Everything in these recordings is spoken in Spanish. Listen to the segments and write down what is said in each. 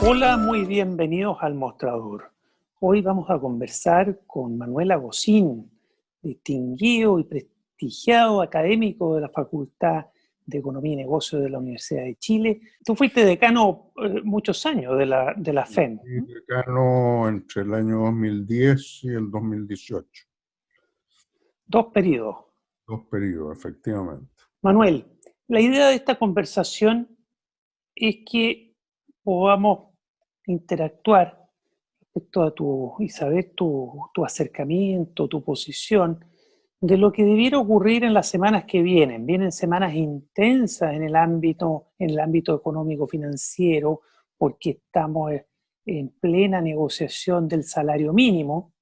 Hola, muy bienvenidos al Mostrador. Hoy vamos a conversar con Manuel Agosín, distinguido y prestigiado académico de la Facultad de Economía y Negocios de la Universidad de Chile. Tú fuiste decano muchos años de la FEN. Fui decano entre el año 2010 y el 2018. Dos periodos. Dos periodos, efectivamente. Manuel, la idea de esta conversación es que podamos interactuar respecto a y saber tu acercamiento, tu posición, de lo que debiera ocurrir en las semanas que vienen. Vienen semanas intensas en el ámbito económico-financiero, porque estamos en plena negociación del salario mínimo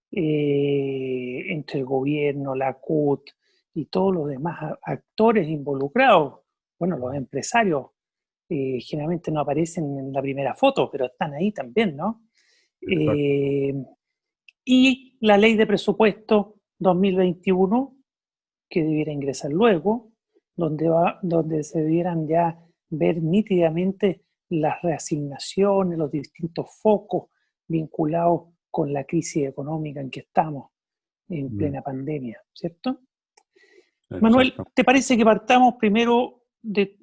entre el gobierno, la CUT y todos los demás actores involucrados. Bueno, los empresarios generalmente no aparecen en la primera foto, pero están ahí también, ¿no? Exacto. Y la ley de presupuesto 2021, que debiera ingresar luego, donde se debieran ya ver nítidamente las reasignaciones, los distintos focos vinculados con la crisis económica en que estamos en plena pandemia, ¿cierto? Manuel, Exacto. ¿te parece que partamos primero de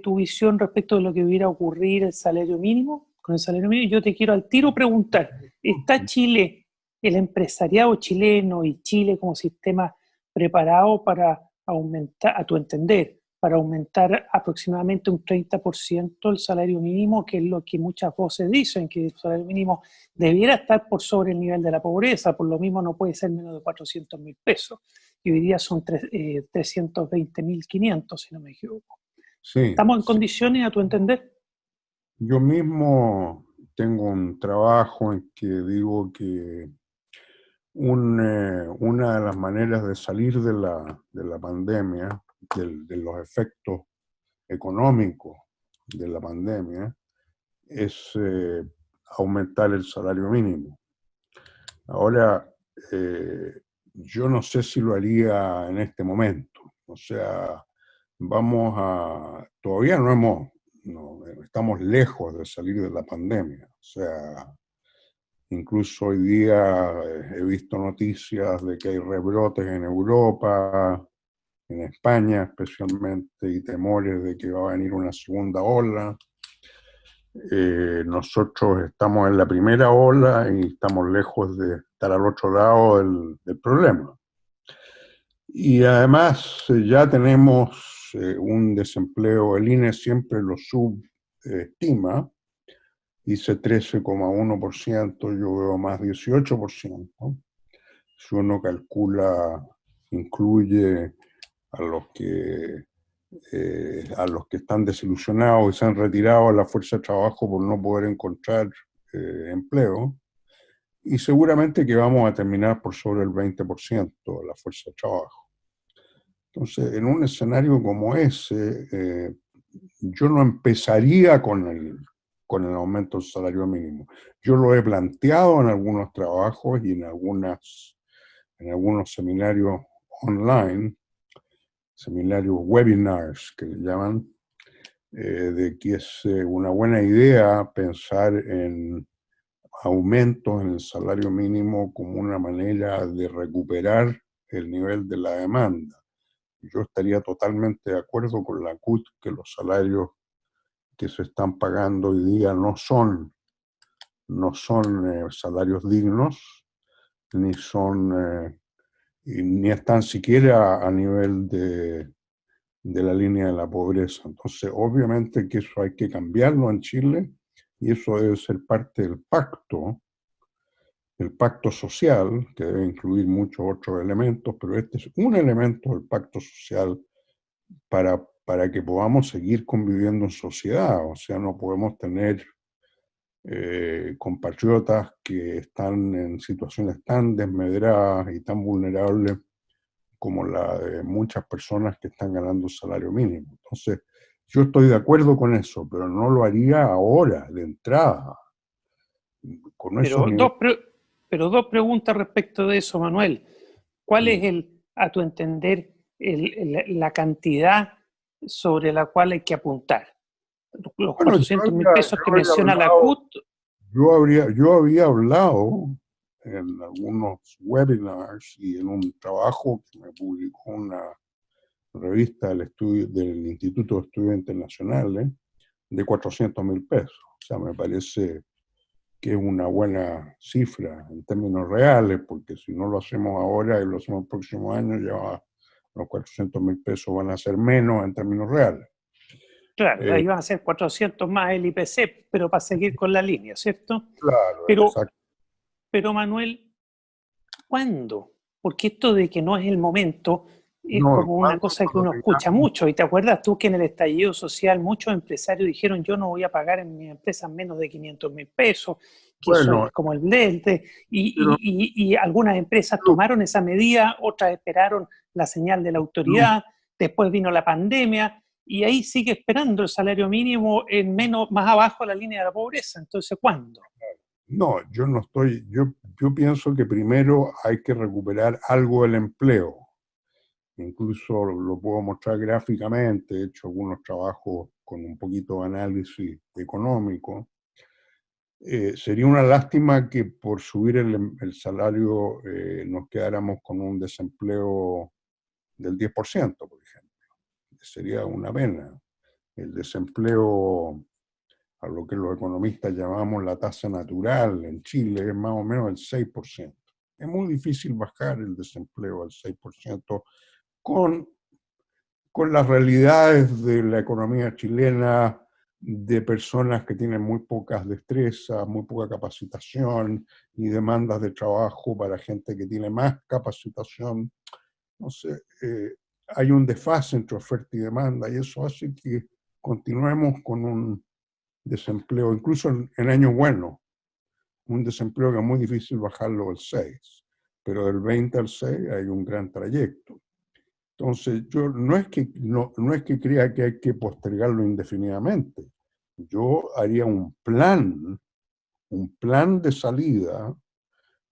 tu visión respecto de lo que debiera ocurrir el salario mínimo? Con el salario mínimo, yo te quiero al tiro preguntar, ¿está Chile, el empresariado chileno y Chile como sistema preparado para aumentar, a tu entender, para aumentar aproximadamente un 30% el salario mínimo, que es lo que muchas voces dicen, que el salario mínimo debiera estar por sobre el nivel de la pobreza, por lo mismo no puede ser menos de 400.000 pesos? Y hoy día son 320.500, si no me equivoco. Sí, ¿Estamos en sí. condiciones, a tu entender? Yo mismo tengo un trabajo en que digo que una de las maneras de salir de la pandemia, de los efectos económicos de la pandemia, es aumentar el salario mínimo. Ahora, yo no sé si lo haría en este momento. O sea, todavía estamos lejos de salir de la pandemia. O sea, incluso hoy día he visto noticias de que hay rebrotes en Europa, en España especialmente, y temores de que va a venir una segunda ola. Nosotros estamos en la primera ola y estamos lejos de estar al otro lado del problema. Y además ya tenemos un desempleo, el INE siempre lo subestima, dice 13,1%, yo veo más 18%. Si uno calcula, incluye a los que están desilusionados y se han retirado a la fuerza de trabajo por no poder encontrar empleo, y seguramente que vamos a terminar por sobre el 20% de la fuerza de trabajo. Entonces, en un escenario como ese, yo no empezaría con el aumento del salario mínimo. Yo lo he planteado en algunos trabajos y en algunos seminarios online, seminarios webinars que le llaman, de que es una buena idea pensar en aumentos en el salario mínimo como una manera de recuperar el nivel de la demanda. Yo estaría totalmente de acuerdo con la CUT que los salarios que se están pagando hoy día no son salarios dignos, ni están siquiera a nivel de la línea de la pobreza. Entonces, obviamente que eso hay que cambiarlo en Chile y eso debe ser parte del pacto social, que debe incluir muchos otros elementos, pero este es un elemento del pacto social para que podamos seguir conviviendo en sociedad. O sea, no podemos tener compatriotas que están en situaciones tan desmedradas y tan vulnerables como la de muchas personas que están ganando el salario mínimo. Entonces, yo estoy de acuerdo con eso, pero no lo haría ahora, de entrada, con esos Pero niveles. dos preguntas respecto de eso, Manuel. ¿Cuál Sí. es, a tu entender, la cantidad sobre la cual hay que apuntar? los Bueno, 400.000 pesos que menciona la hablado, CUT. yo había hablado en algunos webinars y en un trabajo que me publicó una revista del Instituto de Estudios Internacionales de 400.000 pesos. O sea, me parece que es una buena cifra en términos reales, porque si no lo hacemos ahora y lo hacemos el próximo año, ya los 400.000 pesos van a ser menos en términos reales. Claro, ahí van a ser 400 más el IPC, pero para seguir con la línea, ¿cierto? Claro, exacto. Pero Manuel, ¿cuándo? Porque esto de que no es el momento es No, como una cuando cosa que lo uno escucha tengamos, mucho. Y te acuerdas tú que en el estallido social muchos empresarios dijeron yo no voy a pagar en mi empresa menos de 500.000 pesos, que eso bueno, es como el delta. pero Y algunas empresas tomaron esa medida, otras esperaron la señal de la no, autoridad, después vino la pandemia y ahí sigue esperando el salario mínimo en menos, más abajo de la línea de la pobreza. Entonces, ¿cuándo? no, yo no estoy, yo pienso que primero hay que recuperar algo del empleo. Incluso lo puedo mostrar gráficamente, he hecho algunos trabajos con un poquito de análisis económico. Sería una lástima que por subir el salario nos quedáramos con un desempleo del 10%, por ejemplo. Sería una pena. El desempleo, a lo que los economistas llamamos la tasa natural en Chile, es más o menos el 6%. Es muy difícil bajar el desempleo al 6% con las realidades de la economía chilena, de personas que tienen muy pocas destrezas, muy poca capacitación y demandas de trabajo para gente que tiene más capacitación. No sé, hay un desfase entre oferta y demanda y eso hace que continuemos con un desempleo, incluso en años buenos, un desempleo que es muy difícil bajarlo al 6, pero del 20 al 6 hay un gran trayecto. Entonces, yo no es que crea que hay que postergarlo indefinidamente. Yo haría un plan de salida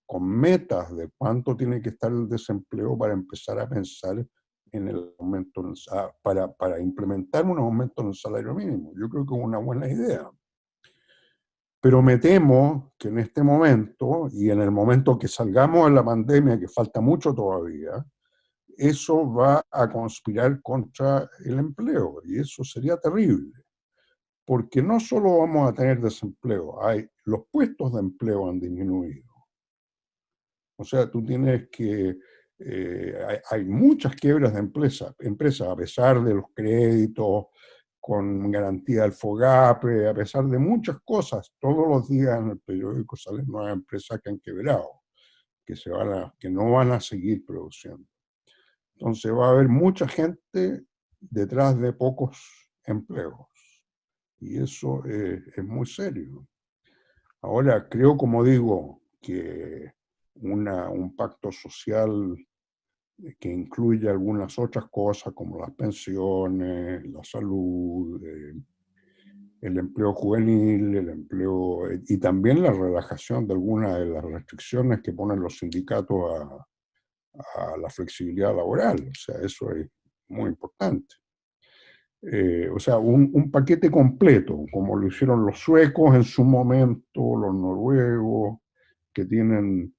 con metas de cuánto tiene que estar el desempleo para empezar a pensar en el aumento, para implementar un aumento en el salario mínimo. Yo creo que es una buena idea. Pero me temo que en este momento, y en el momento que salgamos de la pandemia, que falta mucho todavía, eso va a conspirar contra el empleo y eso sería terrible, porque no solo vamos a tener desempleo, los puestos de empleo han disminuido. O sea, tú tienes que, hay muchas quiebras de empresas, a pesar de los créditos, con garantía del FOGAPE, a pesar de muchas cosas, todos los días en el periódico salen nuevas empresas que han quebrado, que no van a seguir produciendo. Entonces va a haber mucha gente detrás de pocos empleos. Y eso es muy serio. Ahora, creo, como digo, que un pacto social que incluya algunas otras cosas como las pensiones, la salud, el empleo juvenil, el empleo y también la relajación de algunas de las restricciones que ponen los sindicatos a la flexibilidad laboral. O sea, eso es muy importante. O sea, un paquete completo, como lo hicieron los suecos en su momento, los noruegos, que tienen,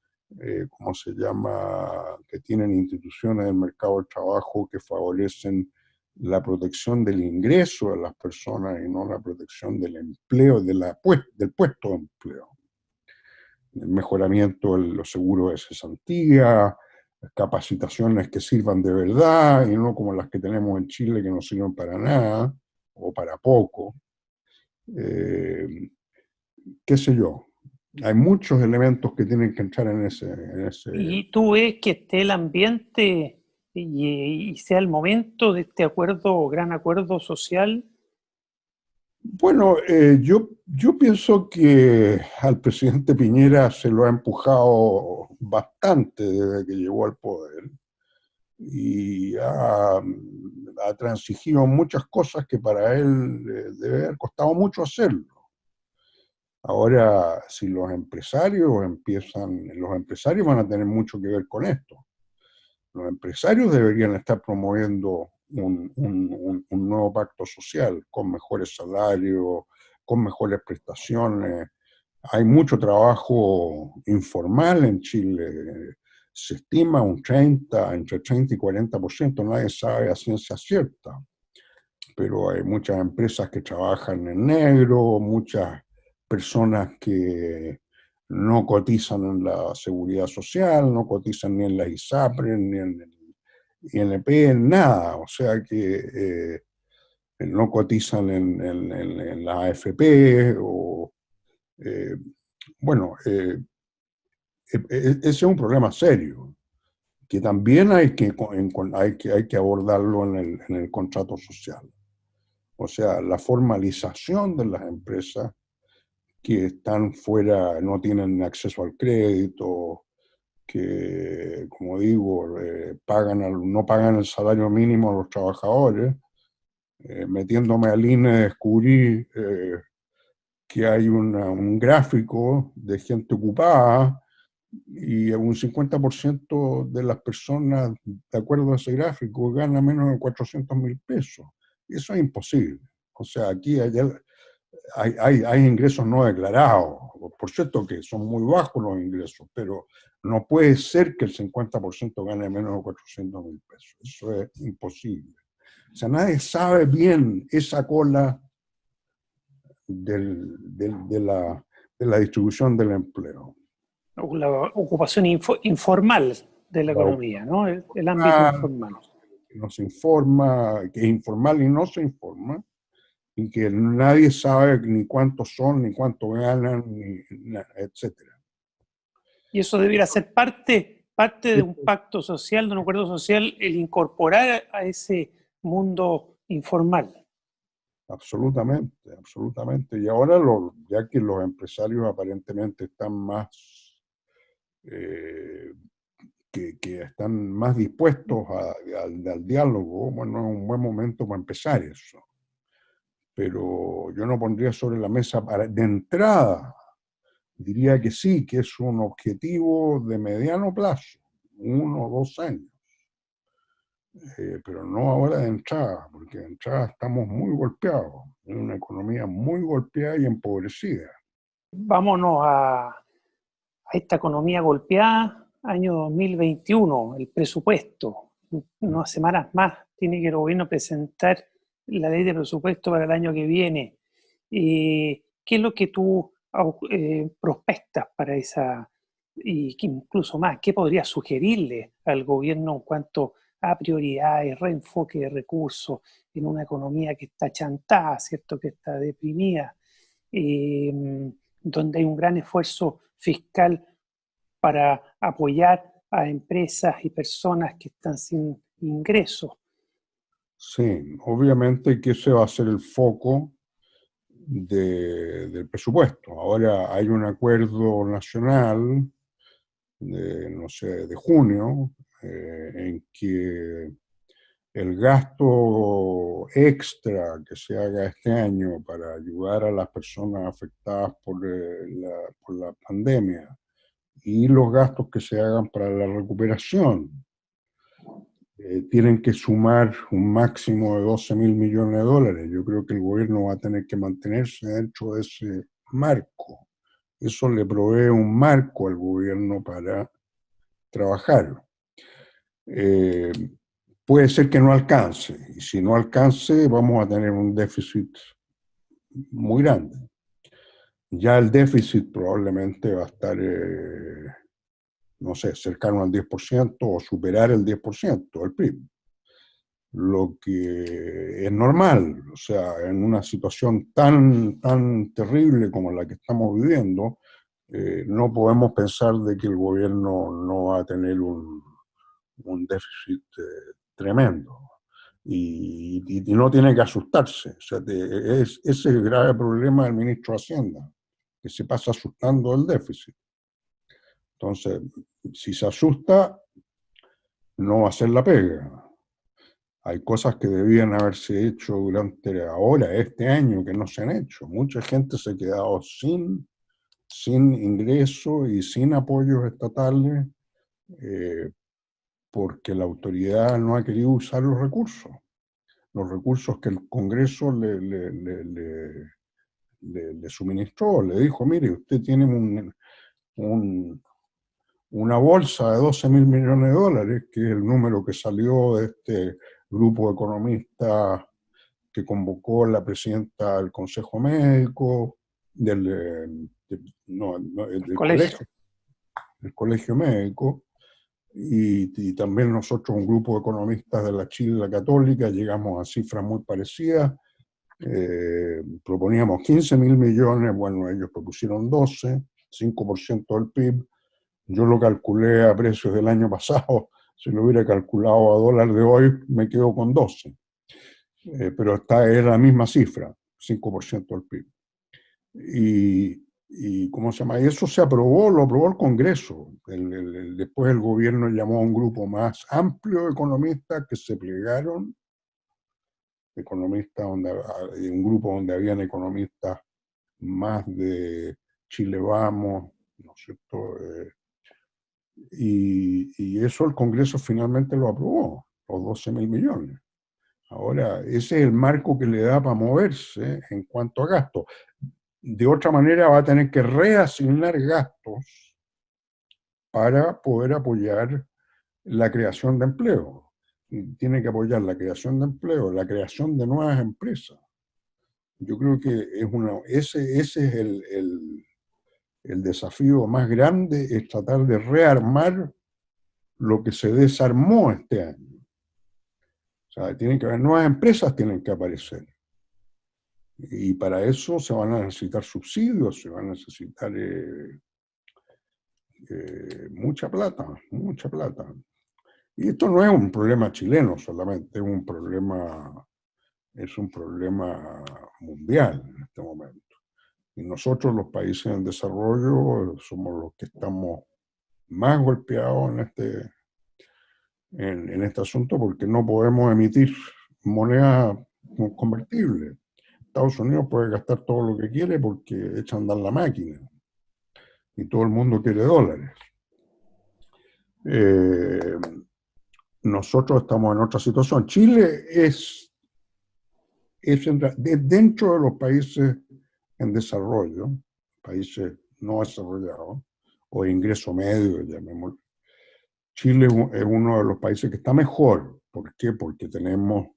¿cómo se llama?, que tienen instituciones del mercado del trabajo que favorecen la protección del ingreso de las personas y no la protección del empleo, del puesto de empleo. El mejoramiento de los seguros de cesantía, capacitaciones que sirvan de verdad y no como las que tenemos en Chile que no sirven para nada o para poco. Qué sé yo. Hay muchos elementos que tienen que entrar en ese. ¿Y tú ves que esté el ambiente y sea el momento de este acuerdo, gran acuerdo social? Bueno, yo pienso que al presidente Piñera se lo ha empujado bastante desde que llegó al poder y ha transigido muchas cosas que para él debe haber costado mucho hacerlo. Ahora, si los empresarios van a tener mucho que ver con esto. Los empresarios deberían estar promoviendo un nuevo pacto social, con mejores salarios, con mejores prestaciones. Hay mucho trabajo informal en Chile. Se estima entre 30 y 40%, nadie sabe a ciencia cierta, pero hay muchas empresas que trabajan en negro, muchas personas que no cotizan en la seguridad social, no cotizan ni en la ISAPRE, ni en el INP, nada, o sea que no cotizan en la AFP, o bueno, ese es un problema serio, que también hay que abordarlo en el contrato social. O sea, la formalización de las empresas que están fuera, no tienen acceso al crédito, que, como digo, no pagan el salario mínimo a los trabajadores. Metiéndome al INE descubrí que hay un gráfico de gente ocupada y un 50% de las personas, de acuerdo a ese gráfico, gana menos de 400.000 pesos. Eso es imposible. O sea, aquí hay ingresos no declarados. Por cierto que son muy bajos los ingresos, pero no puede ser que el 50% gane menos de 400.000 pesos. Eso es imposible. O sea, nadie sabe bien esa cola de la distribución del empleo. La ocupación informal de la La economía, ¿no? El ámbito informal. que no se informa, que es informal y no se informa, y que nadie sabe ni cuántos son, ni cuánto ganan, etcétera. Y eso debiera ser parte de un pacto social, de un acuerdo social, el incorporar a ese mundo informal. Absolutamente, absolutamente. Y ahora, ya que los empresarios aparentemente están más, que están más dispuestos al diálogo, bueno, es un buen momento para empezar eso. Pero yo no pondría sobre la mesa de entrada, diría que sí, que es un objetivo de mediano plazo, 1 o 2 años. Pero no ahora de entrada, porque de entrada estamos muy golpeados, en una economía muy golpeada y empobrecida. Vámonos a esta economía golpeada, año 2021, el presupuesto. Unas semanas más tiene que el gobierno presentar la ley de presupuesto para el año que viene. ¿Qué es lo que tú prospectas para esa, y incluso más, qué podría sugerirle al gobierno en cuanto a prioridades, reenfoque de recursos en una economía que está chantada, ¿cierto? Que está deprimida, donde hay un gran esfuerzo fiscal para apoyar a empresas y personas que están sin ingresos? Sí, obviamente que ese va a ser el foco del presupuesto. Ahora hay un acuerdo nacional no sé, de junio, en que el gasto extra que se haga este año para ayudar a las personas afectadas por la pandemia y los gastos que se hagan para la recuperación tienen que sumar un máximo de 12.000 millones de dólares. Yo creo que el gobierno va a tener que mantenerse dentro de ese marco. Eso le provee un marco al gobierno para trabajar. Puede ser que no alcance, y si no alcance vamos a tener un déficit muy grande. Ya el déficit probablemente va a estar, no sé, cercano al 10% o superar el 10% del PIB, lo que es normal. O sea, en una situación tan terrible como la que estamos viviendo, no podemos pensar de que el gobierno no va a tener un déficit tremendo. Y no tiene que asustarse. O sea, ese es el grave problema del ministro de Hacienda, que se pasa asustando del déficit. Entonces, si se asusta, no va a hacer la pega. Hay cosas que debían haberse hecho durante ahora, este año, que no se han hecho. Mucha gente se ha quedado sin ingresos y sin apoyos estatales porque la autoridad no ha querido usar los recursos. los recursos que el Congreso le suministró. Le dijo, mire, usted tiene una bolsa de 12.000 millones de dólares, que es el número que salió de este grupo de economistas que convocó la presidenta del Consejo Médico, del Colegio. del Colegio Médico, y también nosotros, un grupo de economistas de la Chile la Católica, llegamos a cifras muy parecidas. Proponíamos 15.000 millones, bueno, ellos propusieron 12, 5% del PIB. Yo lo calculé a precios del año pasado, si lo hubiera calculado a dólar de hoy, me quedo con 12. Pero esta es la misma cifra, 5% del PIB. Y ¿cómo se llama? Y eso se aprobó, lo aprobó el Congreso. Después el gobierno llamó a un grupo más amplio de economistas que se plegaron, economistas un grupo donde habían economistas más de Chile Vamos, ¿no es cierto? Y eso el Congreso finalmente lo aprobó, los 12.000 millones. Ahora, ese es el marco que le da para moverse en cuanto a gastos. De otra manera va a tener que reasignar gastos para poder apoyar la creación de empleo. Tiene que apoyar la creación de empleo, la creación de nuevas empresas. Yo creo que ese es el desafío más grande, es tratar de rearmar lo que se desarmó este año. O sea, tienen que haber nuevas empresas, tienen que aparecer. Y para eso se van a necesitar subsidios, se va a necesitar mucha plata, mucha plata. Y esto no es un problema chileno solamente, es un problema mundial en este momento. Y nosotros, los países en desarrollo, somos los que estamos más golpeados en este asunto, porque no podemos emitir moneda convertible. Estados Unidos puede gastar todo lo que quiere porque echa a andar la máquina y todo el mundo quiere dólares. Nosotros estamos en otra situación. Chile es dentro de los países en desarrollo, países no desarrollados, o de ingreso medio, llamémoslo. Chile es uno de los países que está mejor. ¿Por qué? Porque tenemos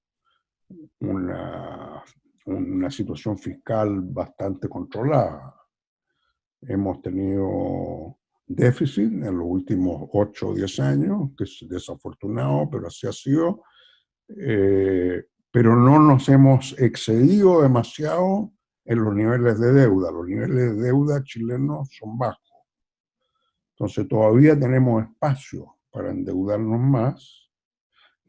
una situación fiscal bastante controlada. Hemos tenido déficit en los últimos 8 o 10 años, que es desafortunado, pero así ha sido. Pero no nos hemos excedido demasiado en los niveles de deuda. Los niveles de deuda chilenos son bajos. Entonces todavía tenemos espacio para endeudarnos más.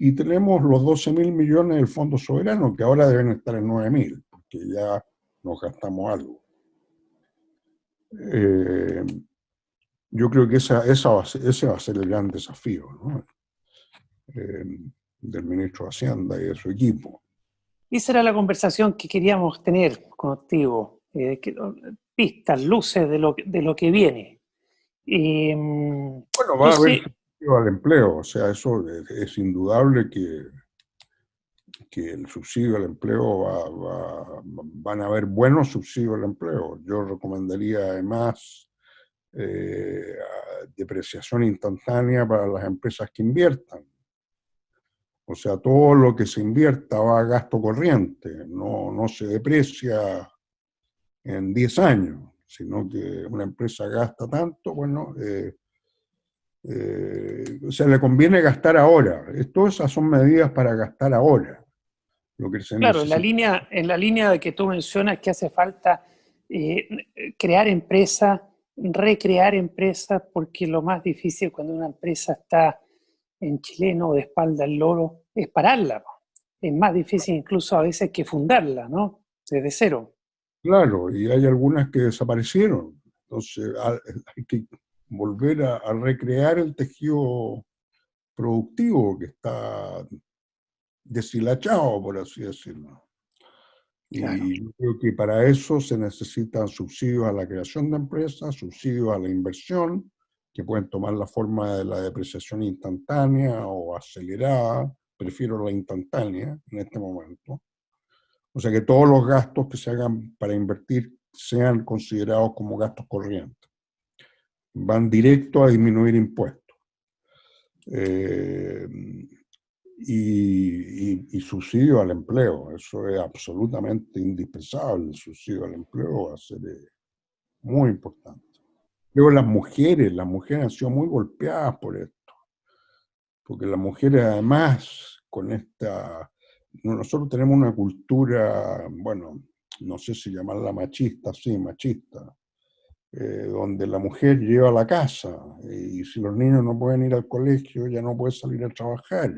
Y tenemos los 12.000 millones del Fondo Soberano, que ahora deben estar en 9.000, porque ya nos gastamos algo. Yo creo que ese va a ser el gran desafío, ¿no? Del ministro de Hacienda y de su equipo. Esa era la conversación que queríamos tener contigo, pistas, luces de lo que viene. Bueno, va a haber subsidio al empleo, o sea, eso es indudable que el subsidio al empleo van a haber buenos subsidios al empleo. Yo recomendaría además depreciación instantánea para las empresas que inviertan. O sea, todo lo que se invierta va a gasto corriente, no se deprecia en 10 años, sino que una empresa gasta tanto, bueno, o sea, le conviene gastar ahora. Todas esas son medidas para gastar ahora. Lo que se claro, necesita. en la línea de que tú mencionas que hace falta crear empresas, recrear empresas, porque lo más difícil cuando una empresa está en chileno de espalda al loro es pararla. Es más difícil incluso a veces que fundarla, ¿no? Desde cero. Claro, y hay algunas que desaparecieron. Entonces hay que volver a recrear el tejido productivo que está deshilachado, por así decirlo. Claro. Y yo creo que para eso se necesitan subsidios a la creación de empresas, subsidios a la inversión, que pueden tomar la forma de la depreciación instantánea o acelerada, prefiero la instantánea en este momento. O sea que todos los gastos que se hagan para invertir sean considerados como gastos corrientes. Van directo a disminuir impuestos. Y subsidio al empleo. Eso es absolutamente indispensable. El subsidio al empleo va a ser muy importante. Luego las mujeres han sido muy golpeadas por esto. Porque las mujeres además con esta... Nosotros tenemos una cultura, bueno, no sé si llamarla machista, sí, machista, donde la mujer lleva la casa y si los niños no pueden ir al colegio, ya no puede salir a trabajar.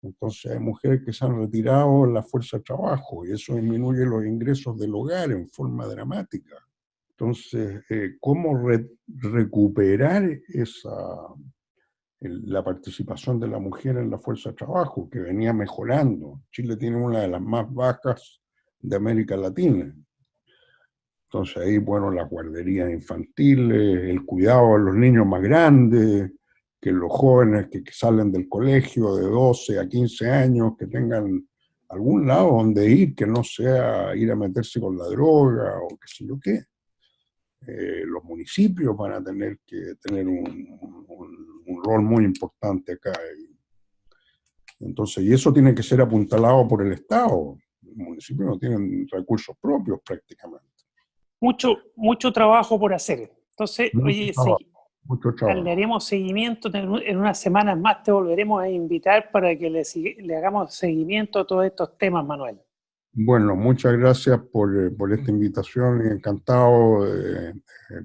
Entonces hay mujeres que se han retirado en la fuerza de trabajo y eso disminuye los ingresos del hogar en forma dramática. Entonces, ¿cómo recuperar la participación de la mujer en la fuerza de trabajo, que venía mejorando? Chile tiene una de las más bajas de América Latina. Entonces ahí, bueno, las guarderías infantiles, el cuidado de los niños más grandes, que los jóvenes que salen del colegio de 12 a 15 años, que tengan algún lado donde ir, que no sea ir a meterse con la droga o qué sé yo qué. Los municipios van a tener que tener un rol muy importante acá. Entonces, y eso tiene que ser apuntalado por el Estado. Los municipios no tienen recursos propios prácticamente. Mucho trabajo por hacer. Entonces, Mucho trabajo. le haremos seguimiento. En unas semanas más te volveremos a invitar para que le hagamos seguimiento a todos estos temas, Manuel. Bueno, muchas gracias por esta invitación y encantado de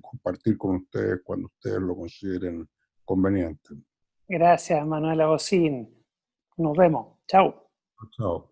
compartir con ustedes cuando ustedes lo consideren conveniente. Gracias, Manuel Agosín. Nos vemos. Chao. Chao.